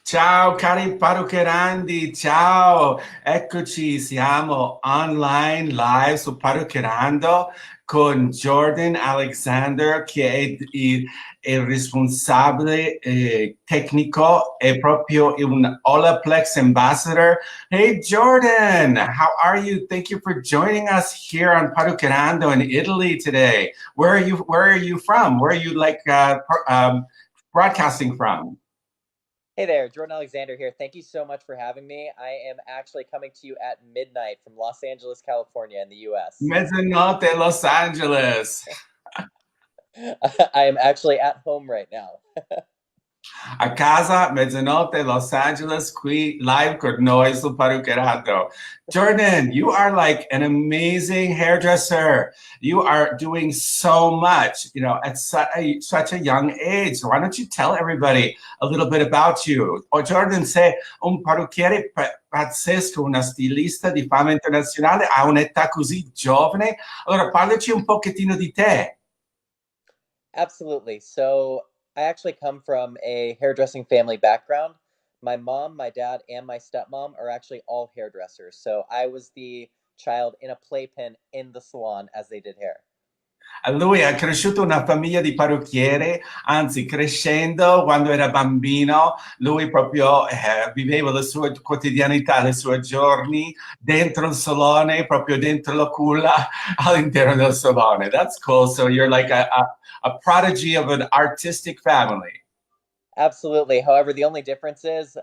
Ciao cari parruccherandi, ciao! Eccoci, siamo online live su Parruccherando con Jordan Alexander che è il responsabile tecnico, è proprio un Olaplex Ambassador. Hey Jordan, how are you? Thank you for joining us here on Parruccherando in Italy today. Where are you from? Where are you broadcasting from? Hey there, Jordan Alexander here. Thank you so much for having me. I am actually coming to you at midnight from Los Angeles, California, in the US. Mezzanotte Los Angeles. I am actually at home right now. A casa, mezzanotte Los Angeles, qui live con noi sul Parruccherato. Jordan, you are like an amazing hairdresser. You are doing so much, at such a young age. Why don't you tell everybody a little bit about you? Oh, Jordan, sei un parrucchiere pazzesco, una stilista di fama internazionale a un'età così giovane. Allora, parlaci un pochettino di te. Absolutely. So, I actually come from a hairdressing family background. My mom, my dad, and my stepmom are actually all hairdressers. So, I was the child in a playpen in the salon as they did hair. Lui ha cresciuto in una famiglia di parrucchieri, anzi crescendo quando era bambino, lui proprio viveva la sua quotidianità, i suoi giorni dentro il salone, proprio dentro la culla all'interno del salone. That's cool. So you're like a prodigy of an artistic family. Absolutely. However, the only difference is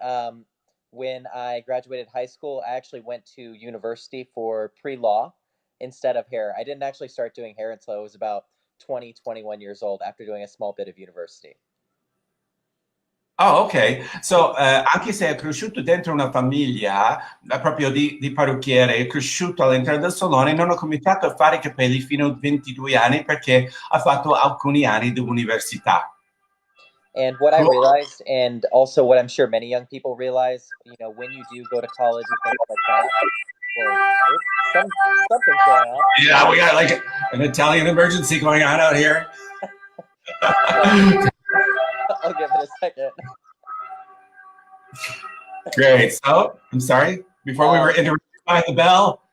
when I graduated high school, I actually went to university for pre-law instead of hair. I didn't actually start doing hair until I was about 20, 21 years old after doing a small bit of university. Oh, ok. So, anche se è cresciuto dentro una famiglia proprio di parrucchiere, è cresciuto all'interno del salone, non ho cominciato a fare i capelli fino a 22 anni perché ha fatto alcuni anni di università. And what I Cool. realized, and also what I'm sure many young people realize, when you do go to college and things like that, well, oops, something's going on. Yeah, we got like an Italian emergency going on out here. I'll give it a second. Great. So, I'm sorry, before we were interrupted by the bell.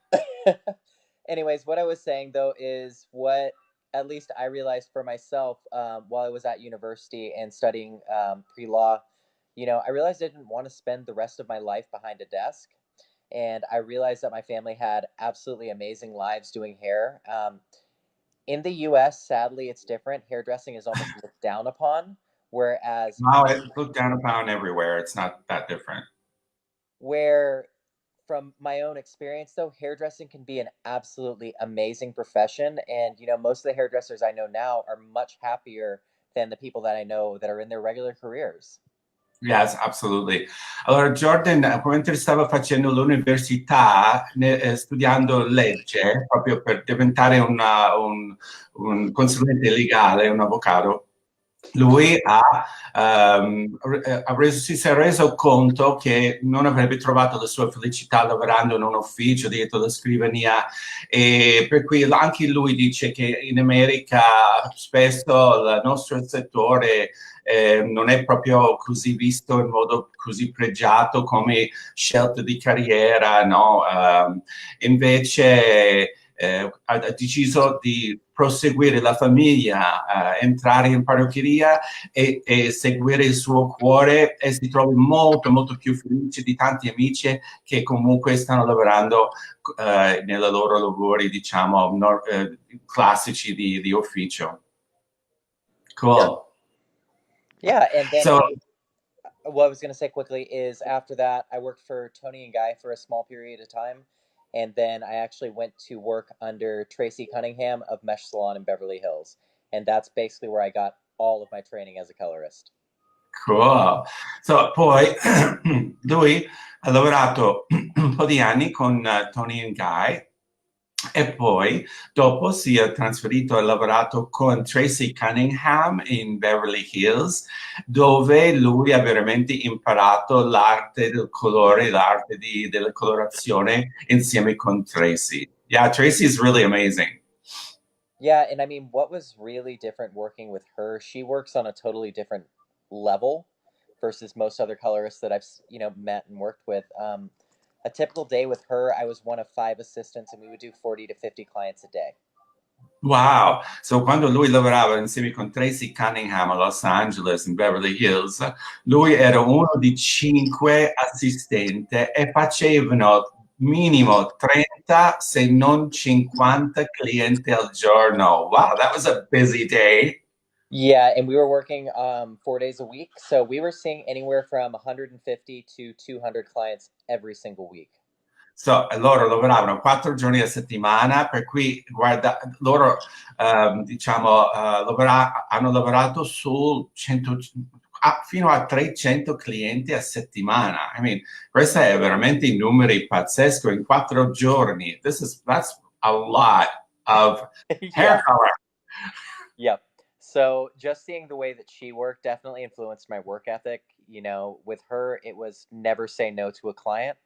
Anyways, what I was saying though is what at least I realized for myself while I was at university and studying pre-law. I realized I didn't want to spend the rest of my life behind a desk, and I realized that my family had absolutely amazing lives doing hair. In the U.S., sadly, it's different. Hairdressing is almost looked down upon, whereas Wow, it looked down upon everywhere. It's not that different. where from my own experience though, hairdressing can be an absolutely amazing profession, and most of the hairdressers I know now are much happier than the people that I know that are in their regular careers. Yes, absolutely. Allora, Jordan, mentre stava facendo l'università, studiando legge, proprio per diventare un consulente legale, un avvocato, lui si è reso conto che non avrebbe trovato la sua felicità lavorando in un ufficio dietro la scrivania, e per cui anche lui dice che in America spesso il nostro settore non è proprio così visto in modo così pregiato come scelta di carriera, no? Invece ha deciso di proseguire la famiglia, entrare in parrucchieria e seguire il suo cuore, e si trova molto molto più felice di tanti amici che comunque stanno lavorando nei loro lavori, diciamo, classici di ufficio. Cool. Yeah, and then So, what I was going to say quickly is after that, I worked for Tony and Guy for a small period of time. And then I actually went to work under Tracy Cunningham of Mesh Salon in Beverly Hills. And that's basically where I got all of my training as a colorist. cool. So, poi lui ha lavorato un po' di anni con Tony and Guy, e poi dopo si è trasferito e ha lavorato con Tracy Cunningham in Beverly Hills, dove lui ha veramente imparato l'arte del colore, l'arte della colorazione insieme con Tracy. Yeah, Tracy is really amazing. Yeah, and I mean, what was really different working with her, she works on a totally different level versus most other colorists that I've met and worked with. A typical day with her, I was one of 5 assistants, and we would do 40 to 50 clients a day. Wow. So quando lui lavorava insieme con Tracy Cunningham a Los Angeles, in Beverly Hills, lui era uno di 5 assistenti e facevano minimo 30, se non 50 clienti al giorno. Wow, that was a busy day. Yeah, and we were working 4 days a week, so we were seeing anywhere from 150 to 200 clients every single week. So, loro lavoravano 4 giorni a settimana, per cui guarda, loro diciamo hanno lavorato su 100, fino a 300 clienti a settimana. I mean, questi è veramente i numeri pazzesco in 4 giorni. That's a lot of hair Yeah. color. Yep. So just seeing the way that she worked definitely influenced my work ethic. With her, it was never say no to a client.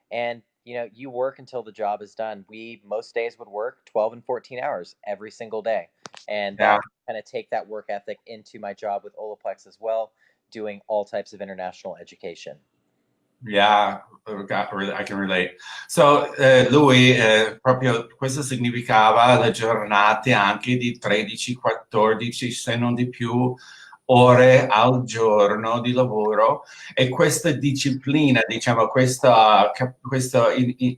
And, you work until the job is done. We most days would work 12 and 14 hours every single day. And Yeah. that kind of take that work ethic into my job with Olaplex as well, doing all types of international education. Yeah, I can relate. So, lui proprio questo significava le giornate anche di 13, 14, se non di più, ore al giorno di lavoro e questa disciplina, diciamo, questo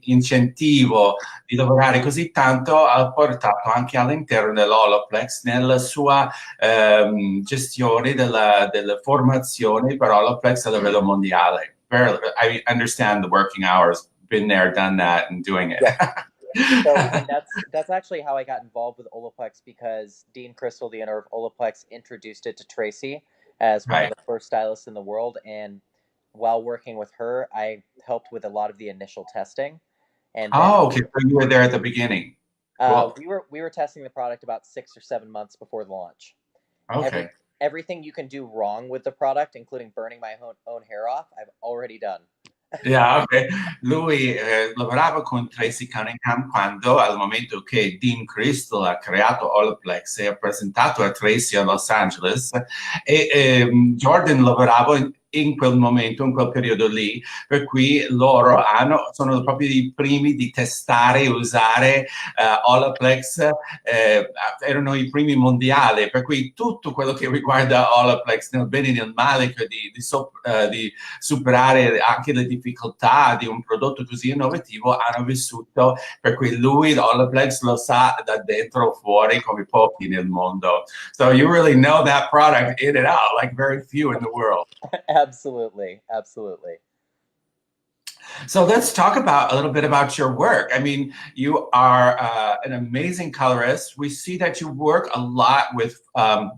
incentivo di lavorare così tanto ha portato anche all'interno dell'Olaplex nella sua gestione della formazione per Olaplex a livello mondiale. I understand the working hours, been there, done that, and doing it. Yep. So, and that's actually how I got involved with Olaplex, because Dean Crystal, the owner of Olaplex, introduced it to Tracy as one Right. of the first stylists in the world. And while working with her, I helped with a lot of the initial testing. And then Oh, okay. So you were there at the beginning. Cool. we were testing the product about 6 or 7 months before the launch. Okay. Everything you can do wrong with the product, including burning my own hair off, I've already done. Yeah, ok. Lui lavorava con Tracy Cunningham quando, al momento che Dean Crystal ha creato Olaplex e ha presentato a Tracy a Los Angeles, e Jordan lavorava in quel momento, in quel periodo lì, per cui loro sono proprio i primi di testare e usare Olaplex, erano i primi mondiali, per cui tutto quello che riguarda Olaplex, nel bene e nel male, di superare anche le difficoltà di un prodotto così innovativo, hanno vissuto, per cui lui Olaplex lo sa da dentro fuori come pochi nel mondo. So you really know that product in and out, like very few in the world. Absolutely. Absolutely. So let's talk about a little bit about your work. I mean, you are an amazing colorist. We see that you work a lot with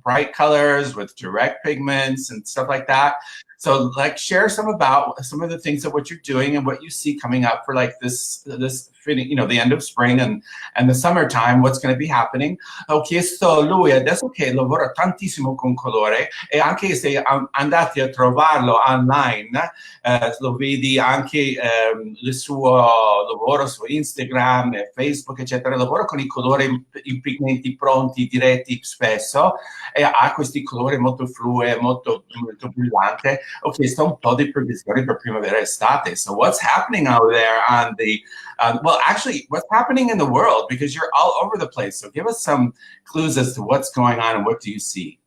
bright colors, with direct pigments and stuff like that. So, like, share some about some of the things that what you're doing and what you see coming up for like this, the end of spring and the summertime. What's going to be happening? Ho chiesto a lui adesso che lavora tantissimo con colore e anche se andati a trovarlo online, lo vedi anche il suo lavoro su Instagram e Facebook, eccetera. Lavora con i colori, i pigmenti pronti, diretti spesso e ha questi colori molto flue, molto brillante. Ho chiesto un po' di previsioni per primavera e estate. So what's happening out there on the, well, actually, what's happening in the world? Because you're all over the place. So give us some clues as to what's going on and what do you see?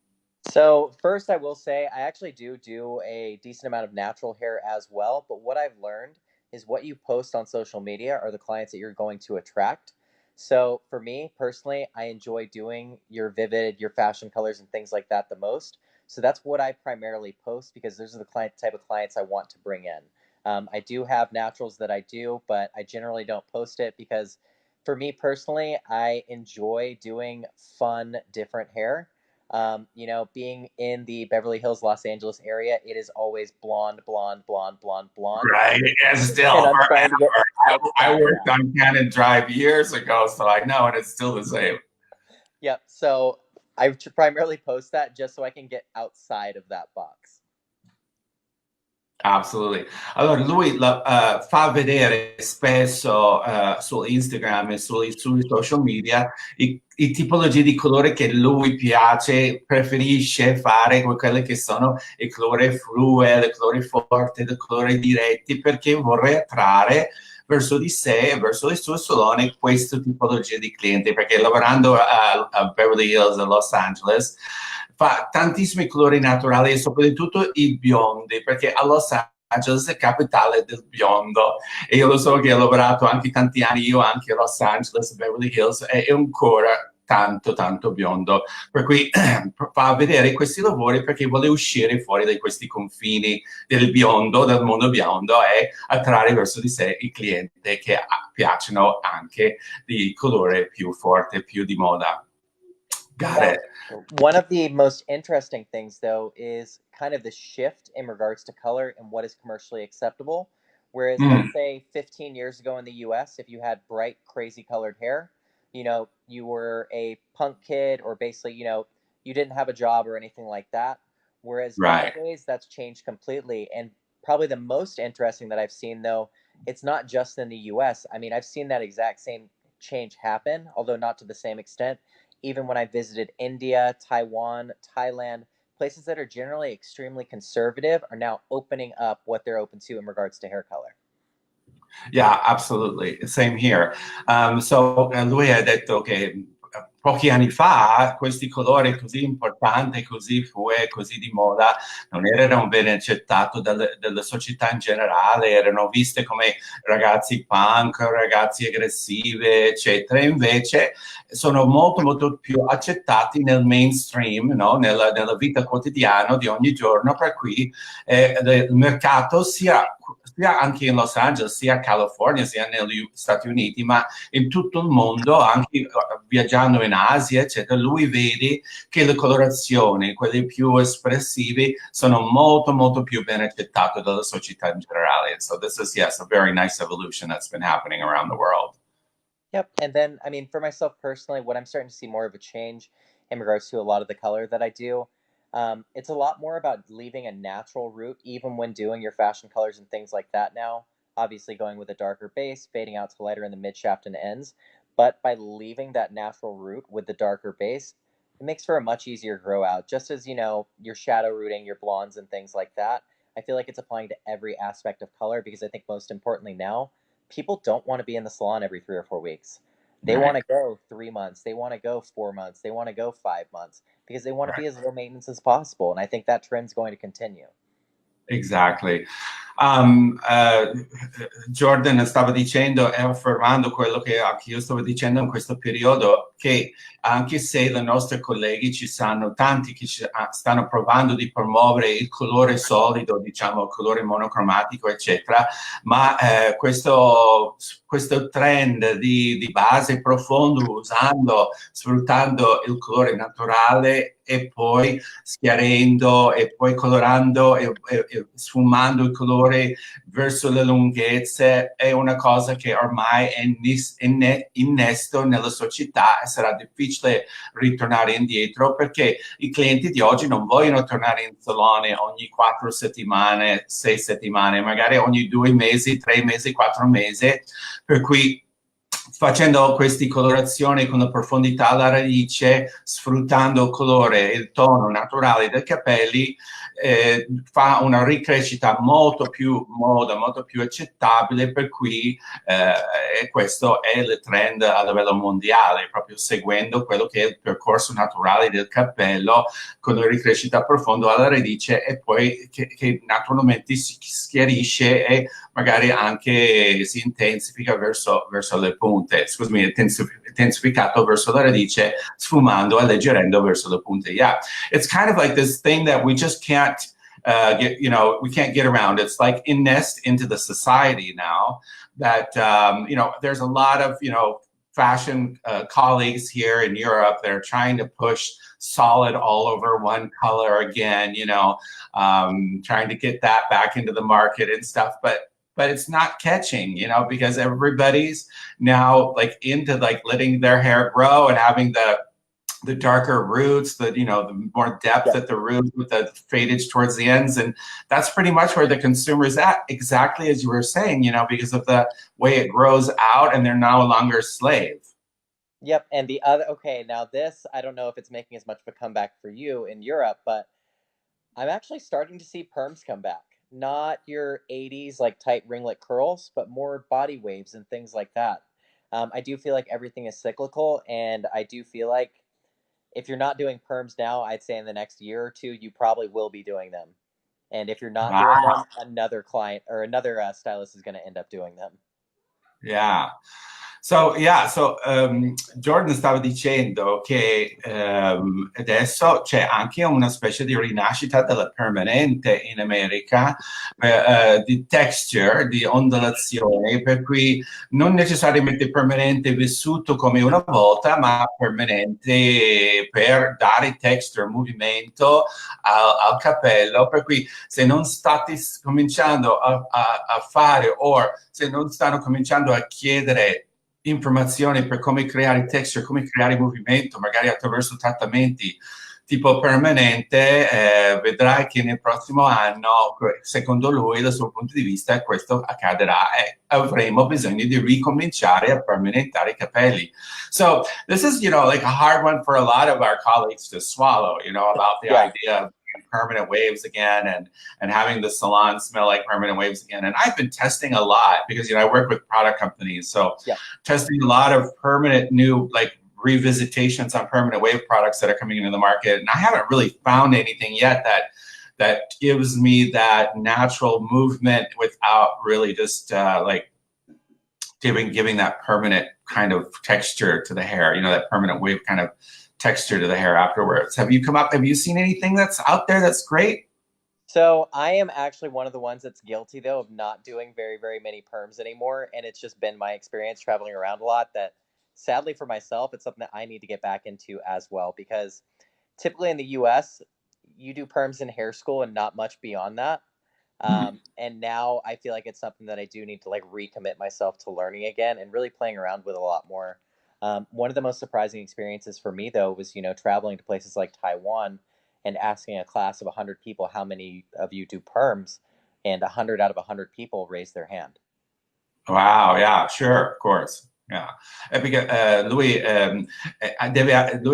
So first, I will say I actually do a decent amount of natural hair as well. But what I've learned is what you post on social media are the clients that you're going to attract. So for me personally, I enjoy doing your vivid, your fashion colors and things like that the most. So that's what I primarily post, because those are the type of clients I want to bring in. I do have naturals that I do, but I generally don't post it because for me personally, I enjoy doing fun, different hair. Being in the Beverly Hills, Los Angeles area, it is always blonde, blonde, blonde, blonde, blonde. Right, and still And I'm forever. trying to get I outside worked that. on Cannon Drive years ago, so I know, and it's still the same. Yep. So I primarily post that just so I can get outside of that box. Absolutely. Allora, lui fa vedere spesso su Instagram e sui social media i tipologie di colore che lui piace, preferisce fare, quelle che sono il colore flue, il colore forte, il colore diretti, perché vorrei attrarre verso di sé e verso il suo salone questa tipologia di clienti, perché lavorando a Beverly Hills, a Los Angeles, fa tantissimi colori naturali e soprattutto i biondi, perché a Los Angeles è capitale del biondo e io lo so che ho lavorato anche tanti anni, io anche a Los Angeles, Beverly Hills, e è ancora tanto biondo, per cui fa vedere questi lavori perché vuole uscire fuori da questi confini del biondo, del mondo biondo, e attrarre verso di sé i clienti che piacciono anche di colore più forte, più di moda. Got Now, it. one of the most interesting things, though, is kind of the shift in regards to color and what is commercially acceptable. Whereas, let's Mm, say 15 years ago in the US, if you had bright, crazy colored hair, you were a punk kid, or basically, you didn't have a job or anything like that. Whereas right. nowadays, that's changed completely. And probably the most interesting that I've seen, though, it's not just in the US. I mean, I've seen that exact same change happen, although not to the same extent even when I visited India, Taiwan, Thailand, places that are generally extremely conservative are now opening up what they're open to in regards to hair color. Yeah, absolutely. Same here. Lui ha detto che pochi anni fa questi colori così importanti, così fue, così di moda, non erano ben accettati dalla società in generale, erano viste come ragazzi punk, ragazzi aggressivi, eccetera. Invece sono molto più accettati nel mainstream, no? Nella vita quotidiana di ogni giorno, per cui il mercato sia anche in Los Angeles, sia in California, sia negli Stati Uniti, ma in tutto il mondo, anche viaggiando in Asia, eccetera, lui vede che le colorazioni, quelle più espressive, sono molto più ben accettate dalla società in generale. So this is, yes, a very nice evolution that's been happening around the world. Yep. And then, I mean, for myself personally, what I'm starting to see more of a change in regards to a lot of the color that I do, it's a lot more about leaving a natural route, even when doing your fashion colors and things like that now. Obviously, going with a darker base, fading out to lighter in the mid shaft and ends. But by leaving that natural route with the darker base, it makes for a much easier grow out. Just as, your shadow rooting, your blondes, and things like that. I feel like it's applying to every aspect of color because I think most importantly now, people don't want to be in the salon every 3 or 4 weeks. They want Right, to go 3 months. They want to go 4 months. They want to go 5 months because they want to right. be as low maintenance as possible. And I think that trend's going to continue. Exactly. Jordan stava dicendo e affermando quello che anche io stavo dicendo in questo periodo, che anche se i nostri colleghi ci sanno, tanti che stanno provando di promuovere il colore solido, diciamo il colore monocromatico, eccetera, ma questo trend di base profondo, sfruttando il colore naturale e poi schiarendo e poi colorando e sfumando il colore verso le lunghezze, è una cosa che ormai è innesto nella società e sarà difficile ritornare indietro, perché i clienti di oggi non vogliono tornare in salone ogni 4 settimane, 6 settimane, magari ogni 2 mesi, 3 mesi, 4 mesi, per cui facendo queste colorazioni con la profondità alla radice, sfruttando il colore e il tono naturale dei capelli, fa una ricrescita molto più moda, molto più accettabile, per cui questo è il trend a livello mondiale, proprio seguendo quello che è il percorso naturale del capello con la ricrescita profonda alla radice e poi che naturalmente si schiarisce e magari anche si intensifica verso le punte, scusami, intensificato verso la radice, sfumando e alleggerendo verso le punte. Yeah, it's kind of like this thing that we just can't we can't get around. It's like innest into the society now that, there's a lot of, fashion colleagues here in Europe that are trying to push solid all over one color again, trying to get that back into the market and stuff. But it's not catching, because everybody's now like into like letting their hair grow and having the darker roots, the the more depth Yep. at the roots with the fadage towards the ends, and that's pretty much where the consumer is at, exactly as you were saying, because of the way it grows out, and they're no longer a slave. Yep. And the other, okay, now this, I don't know if it's making as much of a comeback for you in Europe, but I'm actually starting to see perms come back. Not your 80s like tight ringlet curls, but more body waves and things like that. I do feel like everything is cyclical, and I do feel like if you're not doing perms now, I'd say in the next year or two, you probably will be doing them. And if you're not doing Wow. them, another client or another stylist is going to end up doing them. Yeah. Jordan stava dicendo che adesso c'è anche una specie di rinascita della permanente in America, di texture, di ondulazione, per cui non necessariamente permanente vissuto come una volta, ma permanente per dare texture, movimento al capello, per cui se non state cominciando a fare o se non stanno cominciando a chiedere informazioni per come creare texture, come creare movimento, magari attraverso trattamenti tipo permanente, vedrai che nel prossimo anno, secondo lui, dal suo punto di vista, questo accadrà e avremo bisogno di ricominciare a permanentare i capelli. So this is, like a hard one for a lot of our colleagues to swallow, about the idea of permanent waves again and having the salon smell like permanent waves again. And I've been testing a lot because, I work with product companies. So testing a lot of permanent new, like revisitations on permanent wave products that are coming into the market. And I haven't really found anything yet that gives me that natural movement without really just like giving that permanent kind of texture to the hair, that permanent wave kind of texture to the hair afterwards. Have you seen anything that's out there that's great? So I am actually one of the ones that's guilty, though, of not doing very, very many perms anymore. And it's just been my experience traveling around a lot that, sadly for myself, it's something that I need to get back into as well. Because typically in the US, you do perms in hair school and not much beyond that. And now I feel like it's something that I do need to like recommit myself to learning again and really playing around with a lot more. One of the most surprising experiences for me, though, was, traveling to places like Taiwan and asking a class of 100 people, how many of you do perms? And 100 out of 100 people raised their hand. Wow, yeah, sure, of course. Yeah. Perché lui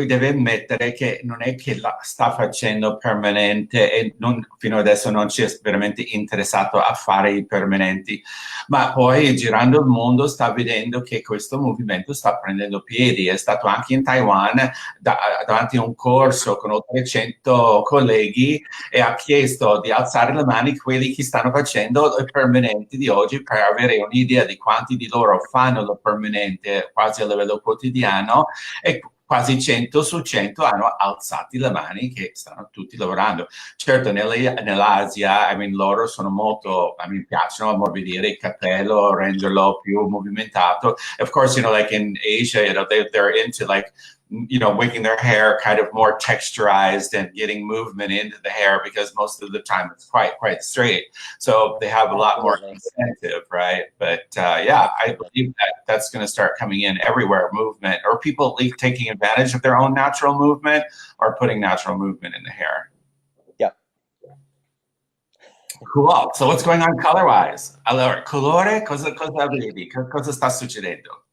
deve ammettere che non è che la sta facendo permanente e fino adesso non ci è veramente interessato a fare i permanenti, ma poi girando il mondo sta vedendo che questo movimento sta prendendo piedi. È stato anche in Taiwan davanti a un corso con oltre 100 colleghi e ha chiesto di alzare le mani quelli che stanno facendo i permanenti di oggi per avere un'idea di quanti di loro fanno il permanente quasi a livello quotidiano e quasi 100 su 100 hanno alzati le mani che stanno tutti lavorando. Certo, nell'Asia, loro sono molto, piacciono ammorbidire il capello, renderlo più movimentato. Of course, like in Asia, they're into like, making their hair kind of more texturized and getting movement into the hair because most of the time it's quite straight. So they have a lot more incentive, right? But I believe that's going to start coming in everywhere, movement, or people taking advantage of their own natural movement or putting natural movement in the hair. Yep. Cool. So what's going on color-wise? Allora, colore, cosa vedi? Cosa sta succedendo?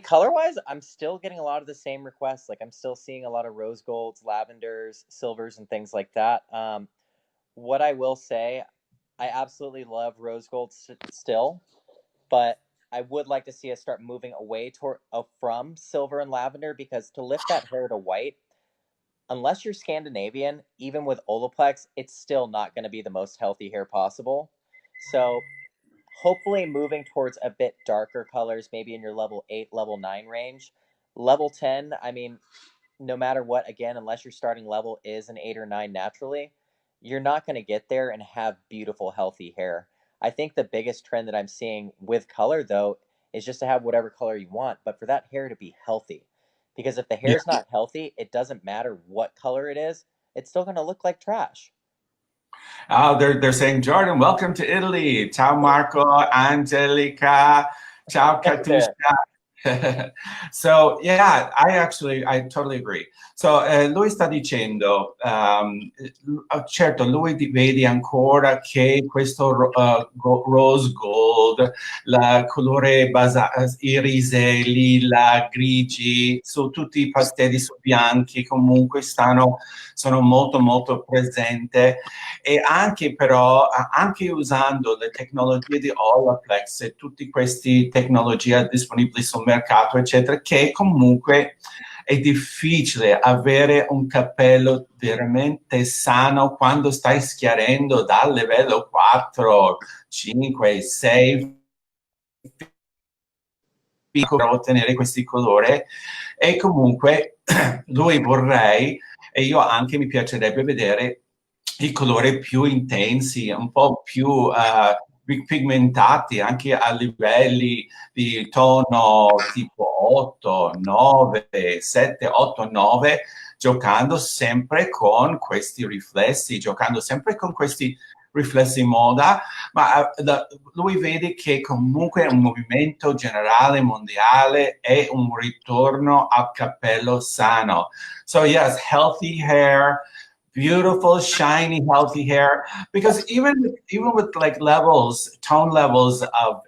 Color-wise, I'm still getting a lot of the same requests. Like, I'm still seeing a lot of rose golds, lavenders, silvers, and things like that. What I will say, I absolutely love rose gold still, but I would like to see us start moving away from silver and lavender, because to lift that hair to white, unless you're Scandinavian, even with Olaplex, it's still not going to be the most healthy hair possible. So hopefully moving towards a bit darker colors, maybe in your level 8, level 9 range. Level 10, no matter what, again, unless your starting level is an 8 or 9 naturally, you're not going to get there and have beautiful, healthy hair. I think the biggest trend that I'm seeing with color, though, is just to have whatever color you want, but for that hair to be healthy. Because if the hair's not healthy, it doesn't matter what color it is, it's still going to look like trash. Oh, they're saying, Jordan, welcome to Italy. Ciao Marco, Angelica, ciao Katusha. So yeah, I totally agree. So lui sta dicendo, certo, vede ancora che questo rose gold, la colore irise, lilla, grigi, su tutti i pastelli su bianchi, comunque sono molto molto presente e anche però, anche usando le tecnologie di Olaplex e tutte queste tecnologie disponibili sul mercato, eccetera, che comunque è difficile avere un capello veramente sano quando stai schiarendo dal livello 4, 5, 6 per ottenere questi colori e comunque lui vorrei e io anche mi piacerebbe vedere i colori più intensi, un po' più pigmentati anche a livelli di tono tipo 8, 9, 7, 8, 9, giocando sempre con questi riflessi, giocando sempre con questi riflessi in moda, ma lui vede che comunque è un movimento generale mondiale e un ritorno al capello sano. So yes, healthy hair, beautiful, shiny, healthy hair. Because even with like levels, tone levels of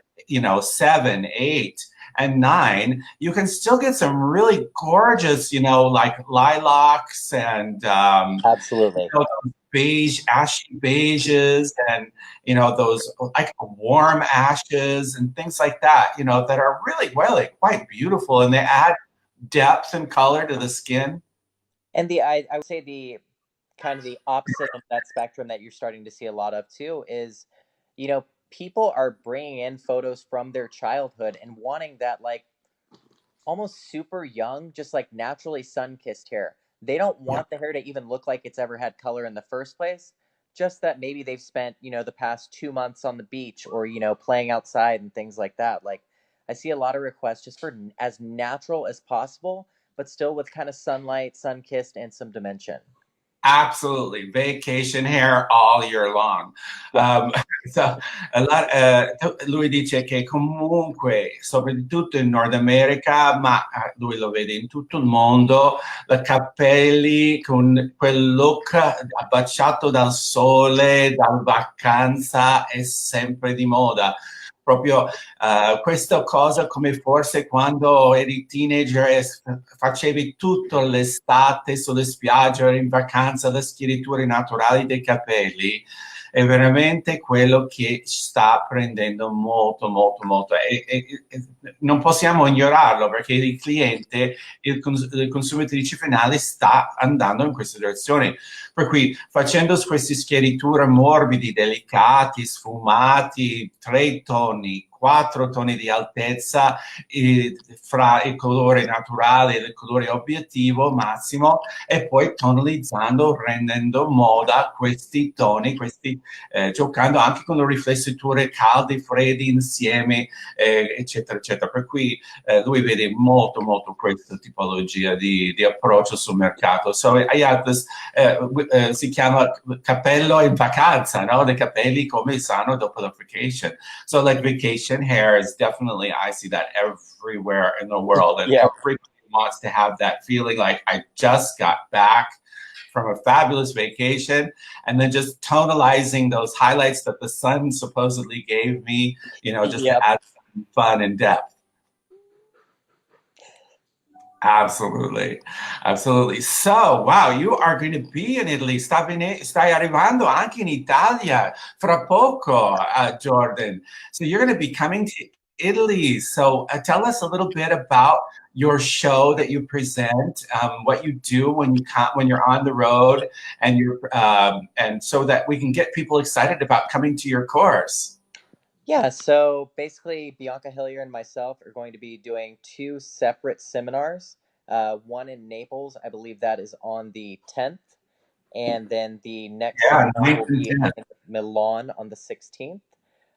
7, 8, and 9, you can still get some really gorgeous, like lilacs and Absolutely. beige, ashy beiges, and those like warm ashes and things like that. That are really, really quite beautiful, and they add depth and color to the skin. And I would say the kind of the opposite of that spectrum that you're starting to see a lot of too is, people are bringing in photos from their childhood and wanting that like almost super young, just like naturally sun kissed hair. They don't Yeah. want the hair to even look like it's ever had color in the first place. Just that maybe they've spent, the past 2 months on the beach or, playing outside and things like that. Like, I see a lot of requests just for as natural as possible, but still with kind of sunlight, sun kissed, and some dimension. Absolutely, vacation hair all year long. Yeah. So, lui dice che comunque, soprattutto in Nord America, ma lui lo vede in tutto il mondo, i capelli con quel look abbacciato dal sole, dalla vacanza, è sempre di moda. Proprio questa cosa come forse quando eri teenager e facevi tutto l'estate sulle spiagge, eri in vacanza, le schiariture naturali dei capelli, è veramente quello che sta prendendo molto, molto, molto. E non possiamo ignorarlo perché il cliente, il consumatrice finale sta andando in questa direzione. Per cui facendo queste schiariture morbidi, delicati, sfumati, 3 toni, 4 toni di altezza fra il colore naturale e il colore obiettivo massimo e poi tonalizzando, rendendo moda questi toni, giocando anche con le riflessiture calde, freddi insieme, eccetera, eccetera. Per cui lui vede molto, molto questa tipologia di approccio sul mercato. So, si chiama capello in vacanza, no? Dei capelli come sanno dopo la vacation. So like vacation hair is definitely, I see that everywhere in the world, and Yeah. everybody wants to have that feeling like I just got back from a fabulous vacation and then just tonalizing those highlights that the sun supposedly gave me, just to Yep. add some fun and depth. Absolutely. Absolutely. So, wow, you are going to be in Italy. Stai arrivando anche in Italia fra poco, Jordan. So you're going to be coming to Italy. So tell us a little bit about your show that you present, what you do when you're on the road, and so that we can get people excited about coming to your course. Yeah, so basically, Bianca Hillier and myself are going to be doing two separate seminars. One in Naples, I believe that is on the 10th, and then the next Yeah, seminar will be in Milan on the 16th.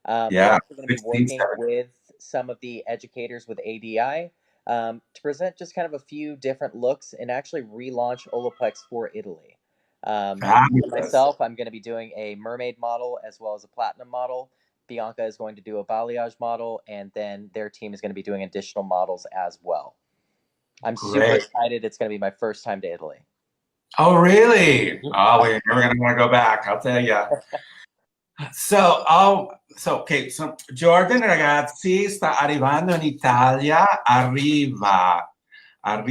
I'm yeah, also going to be 16, working with some of the educators with ADI to present just kind of a few different looks and actually relaunch Olaplex for Italy. For fabulous. myself, I'm going to be doing a mermaid model as well as a platinum model Bianca is going to do a balayage model, and then their team is going to be doing additional models as well. I'm super excited. It's going to be my first time to Italy. Oh, really? Oh, we're never going to want to go back, I'll tell you. So, okay, so Jordan, ragazzi, sta arrivando in Italia, arriva a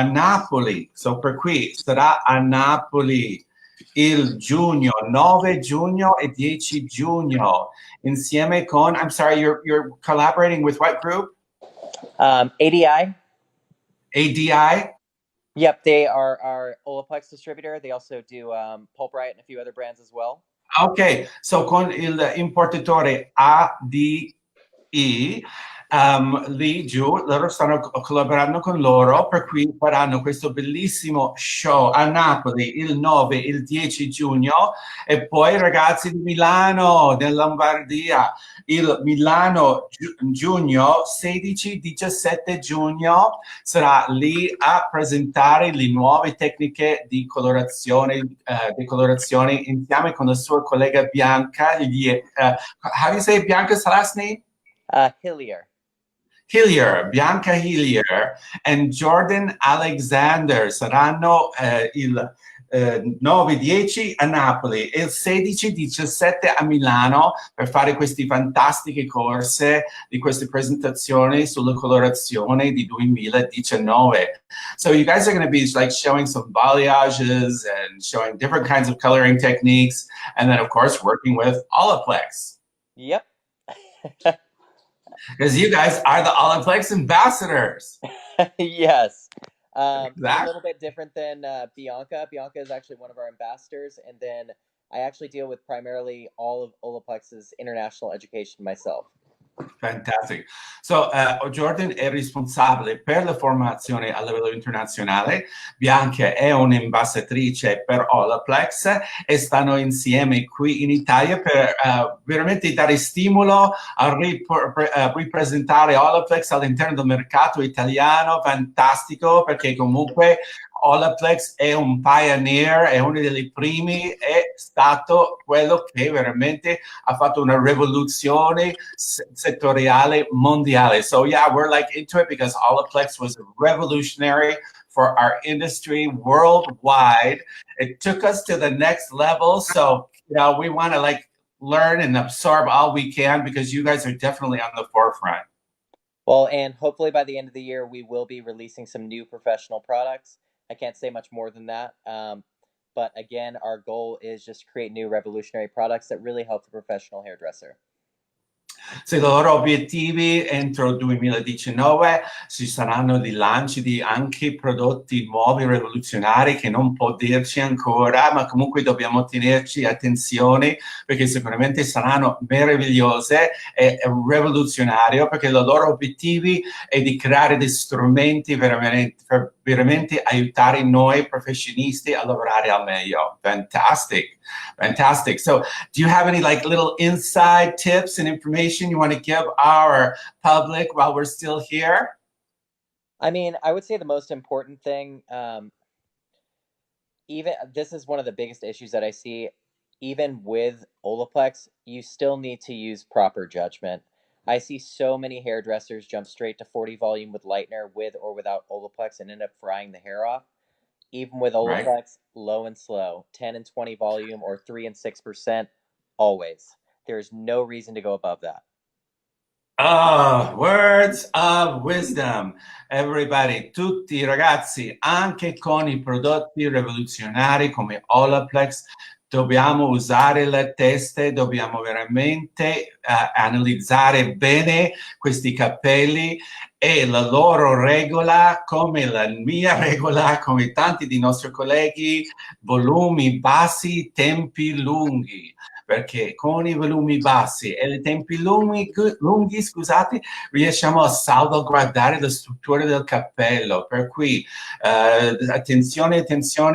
Napoli, so per cui sarà a Napoli il giugno, 9 giugno e 10 giugno, insieme con, I'm sorry, you're collaborating with what group? ADI. ADI? Yep, they are our Olaplex distributor. They also do Pulp Riot and a few other brands as well. Ok, so con il importatore ADI, lì giù, loro stanno collaborando con loro, per cui faranno questo bellissimo show a Napoli il 9, il 10 giugno, e poi ragazzi di Milano, della Lombardia, il Milano giugno 16-17 giugno sarà lì a presentare le nuove tecniche di colorazione, insieme con la sua collega Bianca. How do you say Bianca's last name? Hillier, Bianca Hillier and Jordan Alexander saranno il 9-10 a Napoli e il 16-17 a Milano per fare queste fantastiche corse di queste presentazioni sulla colorazione di 2019. So you guys are going to be like showing some balayages and showing different kinds of coloring techniques, and then of course working with Olaplex. Yep. Because you guys are the Olaplex ambassadors. Yes. Exactly. A little bit different than Bianca. Bianca is actually one of our ambassadors, and then I actually deal with primarily all of Olaplex's international education myself. Fantastic. So Jordan è responsabile per la formazione a livello internazionale, Bianca è un'ambasciatrice per Olaplex e stanno insieme qui in Italia per veramente dare stimolo a ripresentare Olaplex all'interno del mercato italiano. Fantastico, perché comunque Olaplex è un pioneer, è uno dei primi, è stato quello che veramente ha fatto una rivoluzione settoriale mondiale. So yeah, we're like into it because Olaplex was revolutionary for our industry worldwide. It took us to the next level. So, you know, we want to like learn and absorb all we can because you guys are definitely on the forefront. Well, and hopefully by the end of the year, we will be releasing some new professional products. I can't say much more than that. But again, our goal is just to create new revolutionary products that really help the professional hairdresser. Se i loro obiettivi entro il 2019 ci saranno dei lanci di anche prodotti nuovi, rivoluzionari, che non può dirci ancora, ma comunque dobbiamo tenerci attenzione perché sicuramente saranno meravigliose e rivoluzionarie, perché i loro obiettivi è di creare dei strumenti per veramente aiutare noi professionisti a lavorare al meglio. Fantastic. Fantastic. So do you have any like little inside tips and information you want to give our public while we're still here? I mean, I would say the most important thing, even this is one of the biggest issues that I see, even with Olaplex, you still need to use proper judgment. I see so many hairdressers jump straight to 40 volume with lightener with or without Olaplex and end up frying the hair off. Even with Olaplex, right. Low and slow, 10 and 20 volume or 3 and 6%, always. There's no reason to go above that. Oh, words of wisdom. Everybody, tutti ragazzi, anche con i prodotti rivoluzionari come Olaplex, dobbiamo usare le teste, dobbiamo veramente analizzare bene questi capelli e la loro regola, come la mia regola, come tanti dei nostri colleghi, volumi bassi, tempi lunghi. Perché con i volumi bassi e i tempi lunghi, scusate, riusciamo a salvaguardare la struttura del cappello. Per cui attenzione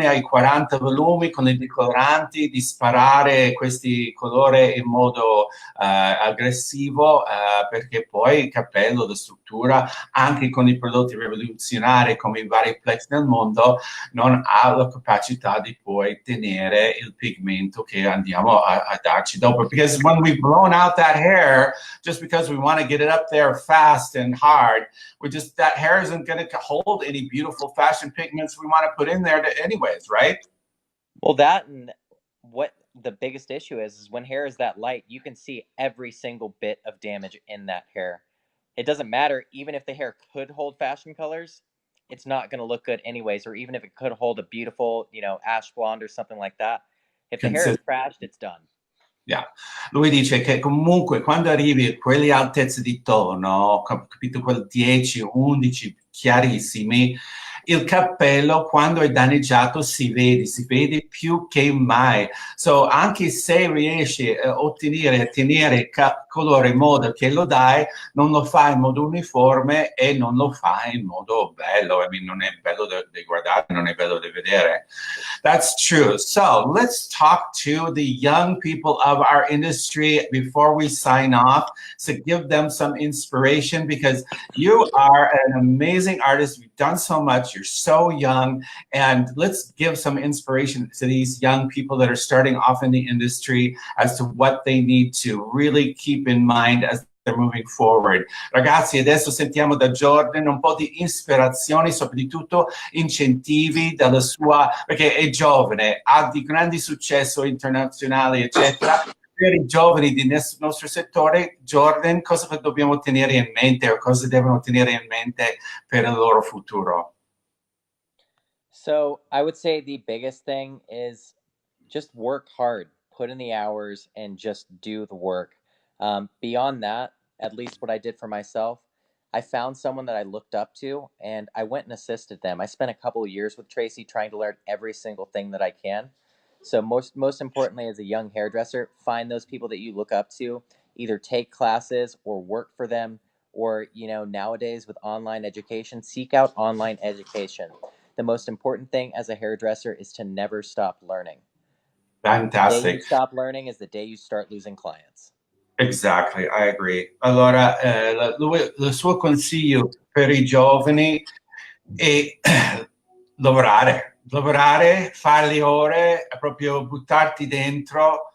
ai 40 volumi con i decoloranti, di sparare questi colori in modo aggressivo, perché poi il cappello, la struttura, anche con i prodotti rivoluzionari come i vari Plex nel mondo, non ha la capacità di poi tenere il pigmento che andiamo a guardarci dopo, because when we've blown out that hair, just because we want to get it up there fast and hard, that hair isn't going to hold any beautiful fashion pigments we want to put in there anyways, right? Well, that and what the biggest issue is when hair is that light, you can see every single bit of damage in that hair. It doesn't matter, even if the hair could hold fashion colors, it's not going to look good anyways, or even if it could hold a beautiful, ash blonde or something like that. If the hair is trashed, it's done. Yeah. Lui dice che comunque quando arrivi a quelle altezze di tono, capito, quel 10, 11 chiarissimi, il cappello quando è danneggiato si vede più che mai. So, anche se riesci a ottenere, tenere colore in modo che lo dai, non lo fai in modo uniforme e non lo fai in modo bello. I mean, non è bello da guardare, non è bello da vedere. That's true. So let's talk to the young people of our industry before we sign off, to give them some inspiration, because you are an amazing artist. You've done so much. You're so young. And let's give some inspiration to these young people that are starting off in the industry as to what they need to really keep in mind as they're moving forward. Ragazzi, adesso sentiamo da Jordan un po' di ispirazioni, soprattutto incentivi dalla sua, perché è giovane, ha di grandi successo internazionali, eccetera. Per i giovani del nostro settore, Jordan, cosa dobbiamo tenere in mente o cosa devono tenere in mente per il loro futuro? So I would say the biggest thing is just work hard, put in the hours, and just do the work. Beyond that, at least what I did for myself, I found someone that I looked up to, and I went and assisted them. I spent a couple of years with Tracy trying to learn every single thing that I can. So most importantly, as a young hairdresser, find those people that you look up to, either take classes or work for them, or nowadays with online education, seek out online education. The most important thing as a hairdresser is to never stop learning. Fantastic. The day you stop learning is the day you start losing clients. Exactly, I agree. Allora, il suo consiglio per i giovani è lavorare, fare le ore, proprio buttarti dentro,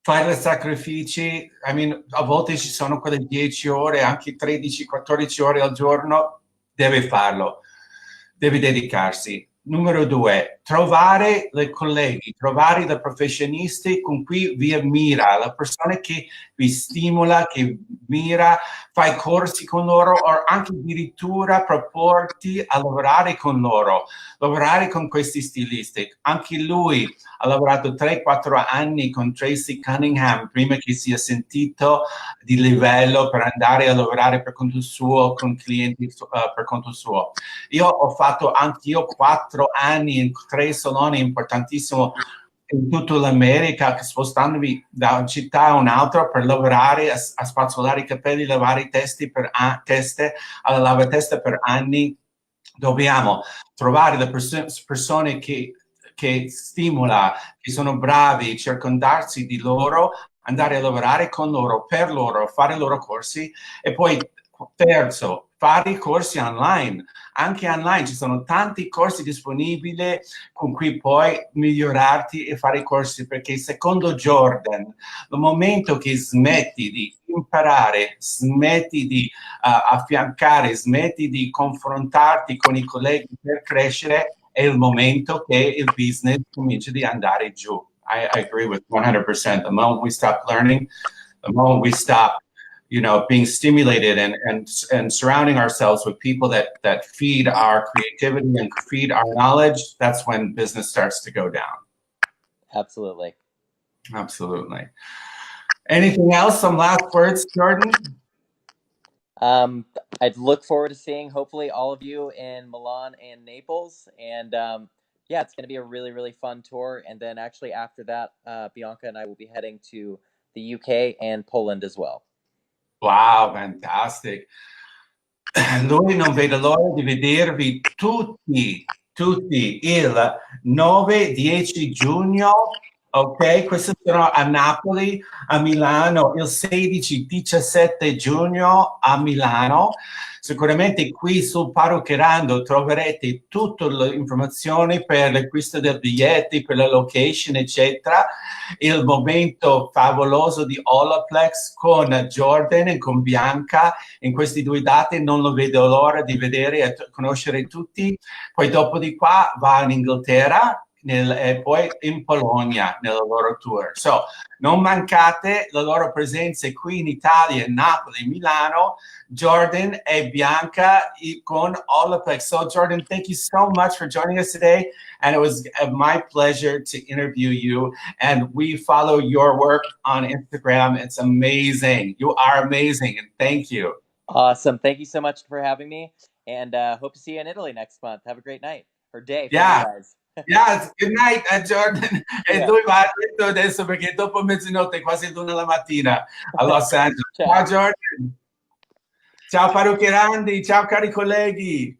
fare i sacrifici. I mean, a volte ci sono quelle 10 ore, anche 13, 14 ore al giorno, deve farlo, deve dedicarsi. Numero 2, trovare i colleghi, trovare i professionisti con cui vi ammira, la persona che vi stimola, che mira, fai corsi con loro o anche addirittura proporti a lavorare con loro, lavorare con questi stilisti. Anche lui ha lavorato 3-4 anni con Tracy Cunningham prima che sia sentito di livello per andare a lavorare per conto suo, con clienti per conto suo. Io ho fatto anch'io 4 anni in 3 saloni importantissimi in tutta l'America, spostandomi da una città a un'altra per lavorare, a spazzolare i capelli, lavare i teste alla lavatesta per anni. Dobbiamo trovare le persone che stimola, che sono bravi, circondarsi di loro, andare a lavorare con loro, per loro, fare i loro corsi. E poi terzo, fare i corsi online. Anche online ci sono tanti corsi disponibili con cui puoi migliorarti e fare i corsi, perché secondo Jordan, nel momento che smetti di imparare, smetti di affiancare, smetti di confrontarti con i colleghi per crescere, è il momento che il business comincia di andare giù. I agree with 100%. The moment we stop learning, the moment we stop being stimulated and surrounding ourselves with people that feed our creativity and feed our knowledge, that's when business starts to go down. Absolutely. Absolutely. Anything else? Some last words, Jordan? I'd look forward to seeing hopefully all of you in Milan and Naples. And yeah, it's going to be a really, really fun tour. And then actually after that, Bianca and I will be heading to the UK and Poland as well. Wow, fantastic. Lui non vede l'ora di vedervi tutti il 9-10 giugno Ok, questi sono a Napoli, a Milano, il 16-17 giugno a Milano. Sicuramente qui sul Parruccherando troverete tutte le informazioni per l'acquisto dei biglietti, per la location, eccetera. Il momento favoloso di Olaplex con Jordan e con Bianca. In questi due date non lo vedo l'ora di vedere e conoscere tutti. Poi dopo di qua va in Inghilterra e poi in Polonia nella loro tour. So, non mancate la loro presenza qui in Italia, Napoli, Milano, Jordan e Bianca con Olaplex. So, Jordan, thank you so much for joining us today. And it was my pleasure to interview you. And we follow your work on Instagram. It's amazing. You are amazing. And thank you. Awesome. Thank you so much for having me. And hope to see you in Italy next month. Have a great night or day for you guys. Yes, good night, Jordan. E Yeah. dove vai adesso perché dopo mezzanotte è quasi l'1 la mattina a Los Angeles. Ciao. Ciao Jordan. Ciao parruccherandi, ciao cari colleghi.